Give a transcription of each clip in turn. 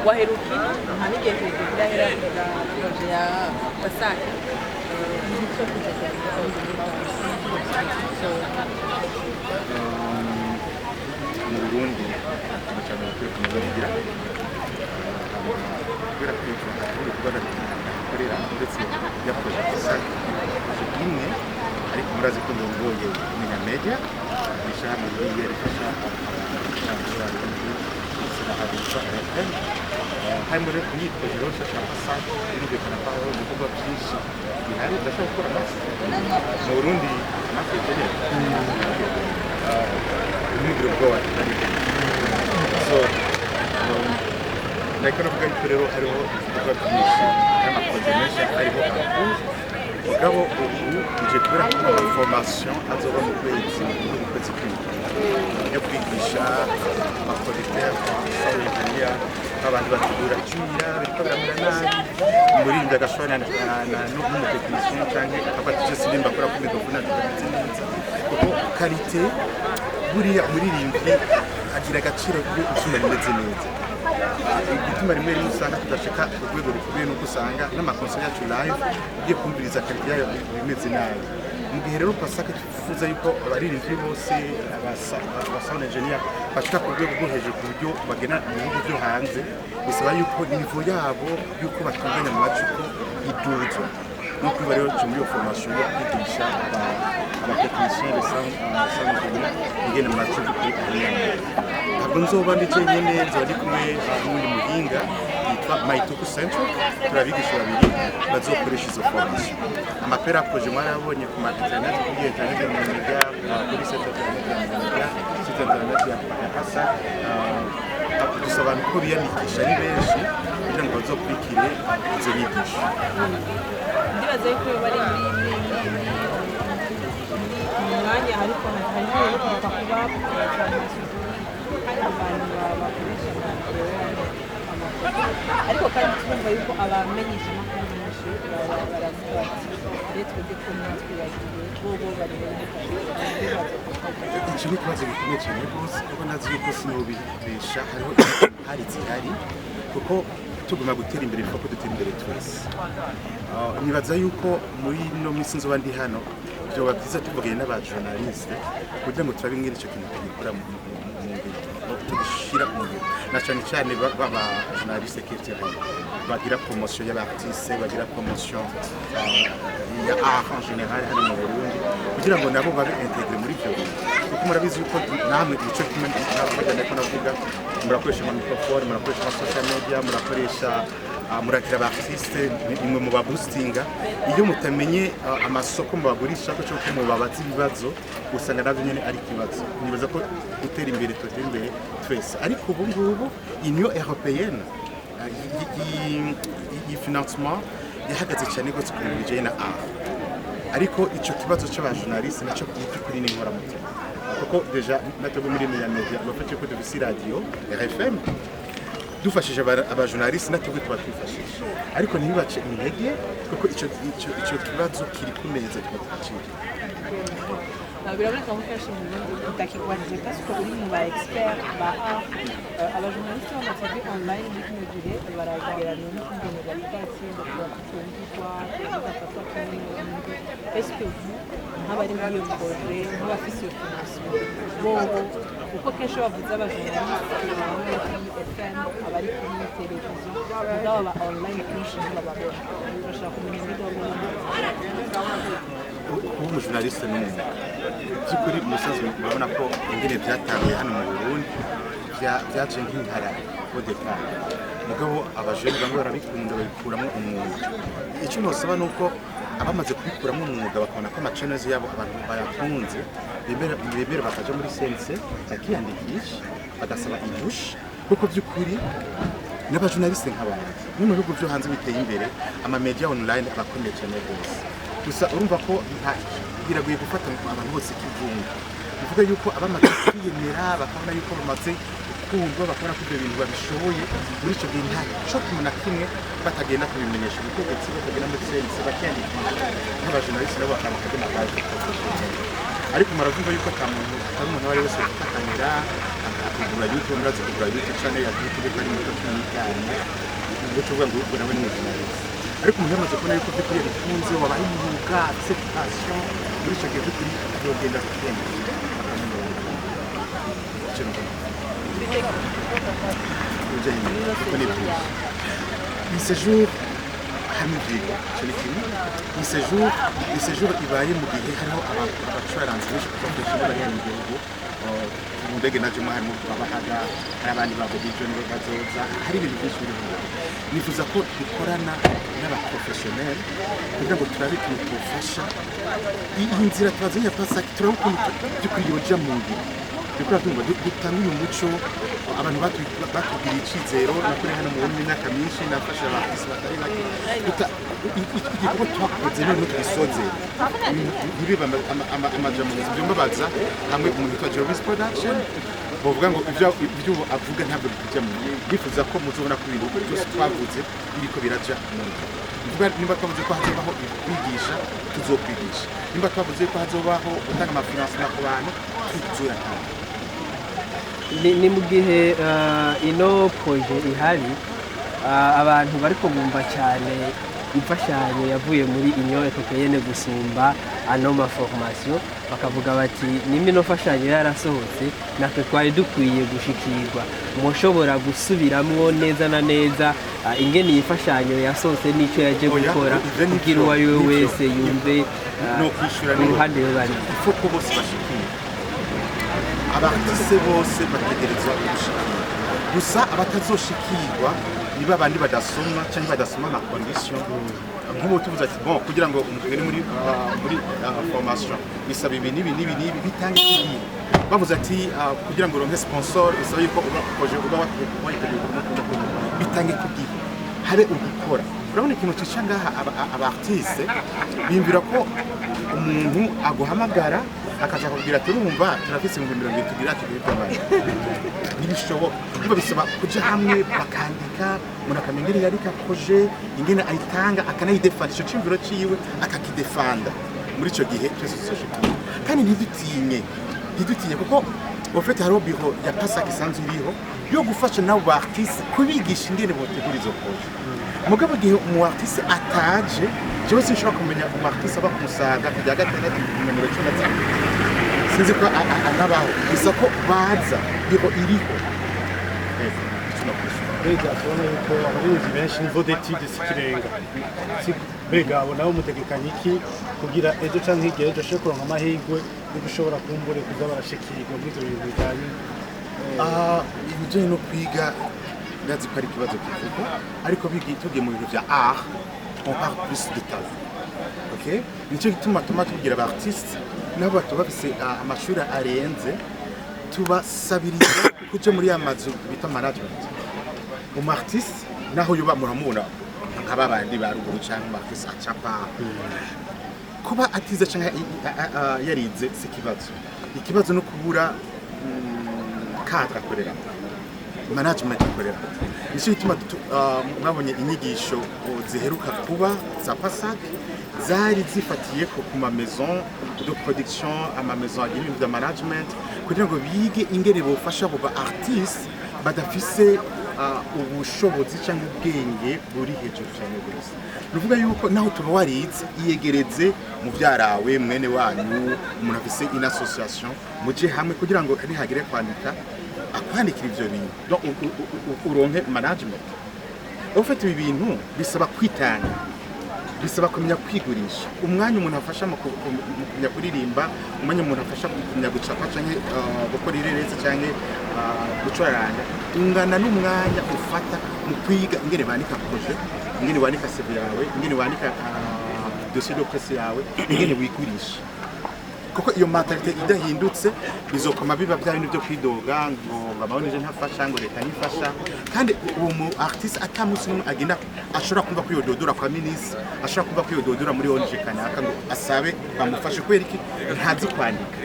waherukino ntanige kugira hera proje ya Pasaka nicyo kujya mu Burundi cyane bakwiye kumugira kubera kwitwa ibikorwa bikorera ndetse yakoze Pasaka imwe ariko murazi ko ndongoye kumenya media ishami riye rifasha harimo rero kuyitwa rero shasha Pasaka irumvikana ko hari ibikorwa byinshi bihari ndashaka gukora amafi mu Burundi amafi y'iterere n'ibiro bw'awa so ndakora kuvuga yuko rero hariho ibikorwa byinshi n'amakoze menshi hariho mugabo ubu nje kubera ko formation azoba mu kwezi yo kwigisha abakorekteur abasohoreya abandi bategura cyuya biriko biramera nabi muri ndagashwana n'umutekinisiye cyangwa akabatije sirimba akora ku mikrofone ndetse neza kuko qualité buriya umuririmbyi agira agaciro k'utuma rimeze neza igituma rimwe rimwe usanga tudashika urwego rukomeye nuko usanga n'amakonser yacu live ugiye kumviriza qualité yayo bimeze nabi mu gihe rero Pasaka twifuza yuko abaririmbyi bose sound engineer bashika ku rwego rwo hejuru ku buryo bagena mu bihugu byo hanze bisaba yuko niveau yabo yuko batunganya mu macuko iduzo no kuba rero muri formation yo kwigisha abatekinisiye sound engineer ingene mu macuko ntabwo nzoba ndetse nyene nzoba ndi kumwe n'undi muhinga yitwa Maituku Central turabigisha babiri bazokoresha izo formation amapera projet mwarabonye ku ma internet kuri internet ya media kuri site internet ya Pasaka dusobanura ko biyandikisha ari benshi kugira ngo bazokurikire izo nyigisho ndibaza ko bari muri mwanya ariko hariho kuva kuba ariko kandi twumva yuko abamenyesha amakuru menshi baravuga ati retwe deko natwibagiwe bobo bari icyo ni ikibazo gikomeye cyane rwose kuko nazi yuko sinubibesha hariho hari zihari kuko tuguma gutera imbere kuko dutera imbere twese nibaza yuko muri no minsi nzoba ndi hano byoba byiza tuvuganye n'abajournaliste kugira ngo turabe mwene icyo kintu tugikora mu tugishira mu na cyane cyane baba journaliste qui bagira promotion y'abartiste bagira promotion ya art en général hano mu Burundi kugira ngo nabo babe integre muri byo kuko murabizi yuko namwe icyo kimwe n'abagenda ko navuga murakoresha ama microphone murakoresha ama social media murakoresha murakira abartiste imwe mu baboostinga iyo mutamenye amasoko mubagurisha ko cyo mu babazi ibibazo usanga navyo nyene ari kibazo nibaza ko gutera imbere tutera imbere twese ariko ubu ngubu Union Européenne financement yahagaze cyane gose ku bijanye na art ariko ico kibazo c'abajournaliste naco kuri ni nkora mutima kuko deja natwe muri media bafite ko dufise radio RFM dufashije abajournaliste natwe tuba twifashisha ariko ntibace intege kuko ico kibazo kiri ku meza twatacira biraboneka ko kenshi mu Burundi utakigwanije parce que uri mu ba expert ba abajournaliste b'amatv online muri kino gihe baragereranya n'ingene babikatsi bakatungirwa bagafatwa kandi est-ce que vous nk'abari muri iyo projet nk'abafise iyo financement bobo kuko kenshi bavuze abajournaliste FM abari kuri televiziyo mugabo ba online kenshi ntibababona bashaka kumenya ibyo babona kuba umujournaliste n'umuntu by'ukuri umusazi murabona ko ingene byatangiye hano mu Burundi byaje nk'inkara au départ mugabo abajene bamwe barabikunda babikuramo umwuga icyo nosaba nuko abamaze kubikuramo umwuga bakabona ko amachannels yabo abantu bayakunze bemera bakaja muri CNC bakiyandikisha bagasaba impushi kuko by'ukuri n'abajournaliste nk'abandi no mu bihugu byo hanze biteye imbere ama media online abakomeye cyane rwose gusa urumva ko biragoye gufata abantu bose kivunga bivuga yuko abamaze kwiyemera bakabona yuko bamaze kumva bakabona ko ibyo bintu babishoboye muri icyo gihe nta cyo kumuna kimwe batagenda kubimenyesha ubutegetsi batagenda muri CNC bakiyandikisha nk'abajournaliste nabo bakabona akazi ariko muravuga yuko atari umuntu wari wese ufite kamera kugura YouTube murazi kugura YouTube channel ya YouTube kari mu cyane ubwo tuvuga ngo ubwo nawe ni journalist ariko umuntu yamaze kubona yuko by'ukuri bikunze wabaye umwuga acceptation muri icyo gihe by'ukuri yogenda kugenda ni séjour hamivigwa ni séjour ibaye mu gihe hariho abacuranzi benshi kubakoresha bari mu gihugu mu ndege naje mu harimo abahaga hari abandi bavuga nibo bazoza hari ibintu byinshi biri mu nifuza ko dukorana n'abaprofessionnel kugira ngo turabe ikintu tufasha iyi nzira twazanye pasaki turabukunda by'ukuri yoja mu ngiro bikora tumva dutanga uyu muco abantu batubwira icyizero nakuri hano mu myaka myinshi nafasha abakozi batari bake igikorwa twakoze none twisoze ntibiba amajambo byumbabaza hamwe umuntu witwa Jovis Production bavuga ngo ibyo avuga ntabwo bijya mu bifuza ko muzobona ko ibintu byose twavuze biriko biraja mu nimba twavuze ko hazobaho kwigisha tuzokwigisha nimba twavuze ko hazobaho gutanga amafinansima ku bantu tuzoyatanga ni mu gihe ino proje ihari abantu bariko bumva cyane imfashanyo yavuye muri Union Européenne gusumba ano maformation bakavuga bati nimba ino fashanyo yarasohotse natwe twari dukwiye gushikirwa mushobora gusubiramwo neza na neza ingene iyi fashanyo yasohotse n'icyo yaje gukora kugira uwo ari we wese yumve uruhande rubari ifoko bose bashikira abartiste bose bategerezwa gushikirwa gusa abatazoshikirwa niba abandi badasoma cyangwa badasoma ama condition nk'ubu tuvuze ati bon kugira ngo umugeni muri formation bisaba ibi bitange igihe bavuze ati kugira ngo uronke sponsor bisaba yuko projet uba bitange kugihe habe ugukora urabona ikintu cica ngaha abartiste bimvira ko umuntu aguhamagara akaza kubwira ati urumva turafise 20 tugira ati by'amani nibishoboka kuba bisaba kuja hamwe bakandika umuntu akamenya ingene yarika projet ingene ayitanga akanayidefanda ico cimviro ciwe akakidefanda muri ico gihe twese tuzoshikira kandi ntidutinye kuko ofete haro biro ya pasaki sanzu iriho yo gufasha nabo ba artiste kubigisha ingene botegura izo projet mugabo gihe umu artiste ataje jewe sinshobora kumenya umu artiste aba kumusaga kujya gatandatu numero 15 sinzi ko anabaho bisa ko baza biro iriho Bega tubona yuko abarinzi benshi niveau d'étude sikirenga bega abo nabo mutegekanye iki kugira ejo canke igihe ejo shobora kuronka amahirwe yo gushobora kumbure kuza barashikirwa muri ibyo bintu bijanye ibijanye no kwiga ndazi ko ari ikibazo kivuga ariko tugiye mu bintu vya art on parle plus de talent ok nicyo gituma tugira aba artiste nabo batubafise amashuri arenze tubasabiriza kuja muri amazu bita management umu artiste naho yuba muramubona nk'ababandi baruguru cyangwa artiste acapa kuba atize cyangwa yarize ikibazo no kubura kadra akorera management akorera nicyo gituma mwabonye inyigisho ziheruka kuba za PASAC zari zifatiye ku ma maison de production ama maison agira ibintu bya management kugira ngo bige ingene bofasha abo ba artiste badafise ubushobozi cyangwa ubwenge buri hejuru cyane bose nuvuga yuko naho tuba warize iyegereze mu byarawe mwene wanyu umuntu afise une association muje hamwe kugira ngo nihagire kwandika akwandikira ivyo bintu donc uronke management ufite ibi bintu bisaba kwitanga bisaba kumenya kwigurisha umwanya umuntu afasha mu kumenya kuririmba umwanya umuntu afasha kumenya gucapa canke gukora ireretse canke gucuraranga ungana n'umwanya ufata mu kwiga ingene bandika projet ingene wandika CV yawe ingene wandika dossier de presse yawe ingene wigurisha kuko iyo mentalite idahindutse bizokoma biba bya bintu byo kwidoga ngo babonije ntafasha ngo leta nifasha kandi uwo mu artiste atamusi agenda ashobora kumva kwiyododora kwa ministre ashobora kumva kwiyododora muri ONG kanaka ngo asabe bamufashe kwera iki ntazi kwandika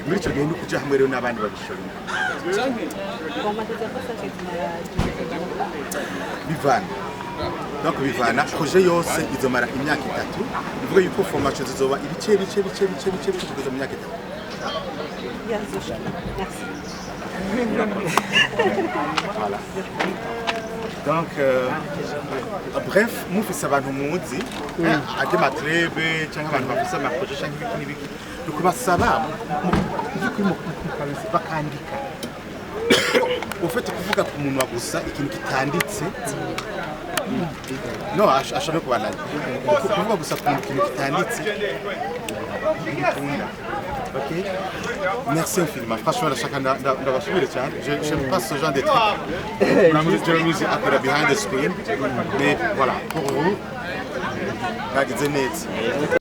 muri icyo gihe nuko hamwe rero n'abandi babishobora bivana donc bivana projet yose izomara imyaka 3 bivuga yuko formation zizoba ibice kugeza mu myaka 3 Yarzoshki. Merci. Voilà. Donc, bref, mufise abantu muzi ade matrebe cyangwa abantu bafise amaproje cyangwa ibiki n'ibiki tukubasaba bakandika ufite kuvuga ku munwa gusa ikintu kitanditse no ashaka kubanana kuvuga gusa ku kintu kitanditse ok merci infiniment franchement chacun ndabashimire cyane j'aime pas ce genre de truc la musique après behind the screen mais voilà pour vous bagize neza